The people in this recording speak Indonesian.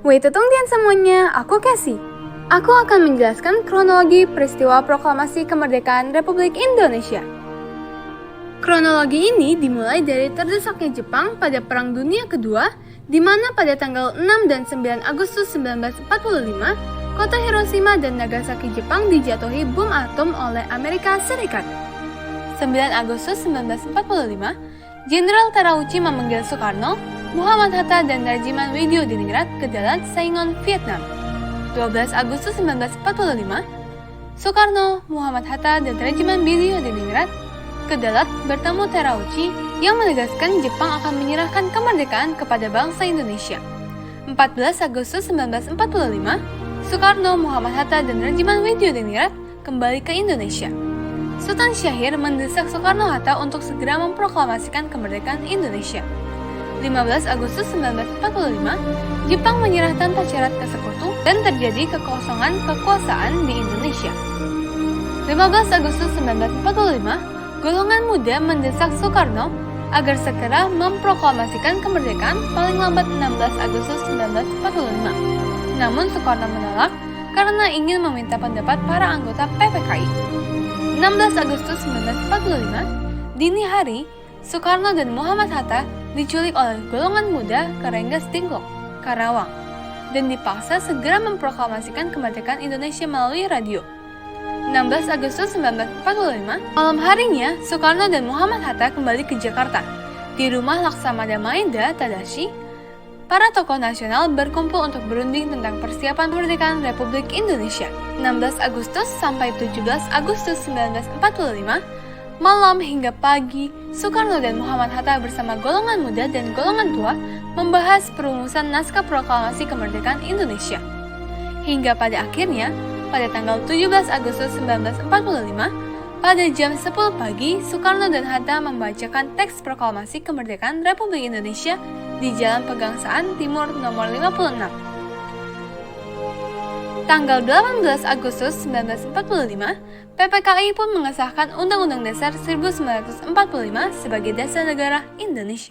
Wait, tungguin semuanya, aku Casey. Aku akan menjelaskan kronologi peristiwa proklamasi kemerdekaan Republik Indonesia. Kronologi ini dimulai dari terdesaknya Jepang pada Perang Dunia Kedua, di mana pada tanggal 6 dan 9 Agustus 1945, kota Hiroshima dan Nagasaki Jepang dijatuhi bom atom oleh Amerika Serikat. 9 Agustus 1945, Jenderal Terauchi memanggil Soekarno, Muhammad Hatta, dan Regimen Widyodiningrat ke darat Saigon, Vietnam. 12 Agustus 1945, Soekarno, Muhammad Hatta, dan Regimen Widyodiningrat ke darat bertemu Terauchi yang menegaskan Jepang akan menyerahkan kemerdekaan kepada bangsa Indonesia. 14 Agustus 1945, Soekarno, Muhammad Hatta, dan Regimen Widyodiningrat kembali ke Indonesia. Sultan Syahrir mendesak Soekarno-Hatta untuk segera memproklamasikan kemerdekaan Indonesia. 15 Agustus 1945, Jepang menyerah tanpa syarat ke sekutu dan terjadi kekosongan kekuasaan di Indonesia. 15 Agustus 1945, golongan muda mendesak Soekarno agar segera memproklamasikan kemerdekaan paling lambat 16 Agustus 1945. Namun Soekarno menolak karena ingin meminta pendapat para anggota PPKI. 16 Agustus 1945, dini hari, Soekarno dan Muhammad Hatta diculik oleh golongan muda ke Rengas Dengklok, Karawang, dan dipaksa segera memproklamasikan kemerdekaan Indonesia melalui radio. 16 Agustus 1945, malam harinya, Soekarno dan Muhammad Hatta kembali ke Jakarta. Di rumah Laksamana Maeda Tadashi, para tokoh nasional berkumpul untuk berunding tentang persiapan kemerdekaan Republik Indonesia. 16 Agustus sampai 17 Agustus 1945, malam hingga pagi, Soekarno dan Muhammad Hatta bersama golongan muda dan golongan tua membahas perumusan naskah proklamasi kemerdekaan Indonesia. Hingga pada akhirnya, pada tanggal 17 Agustus 1945, pada jam 10 pagi, Soekarno dan Hatta membacakan teks proklamasi kemerdekaan Republik Indonesia di Jalan Pegangsaan Timur nomor 56. Tanggal 18 Agustus 1945, PPKI pun mengesahkan Undang-Undang Dasar 1945 sebagai dasar negara Indonesia.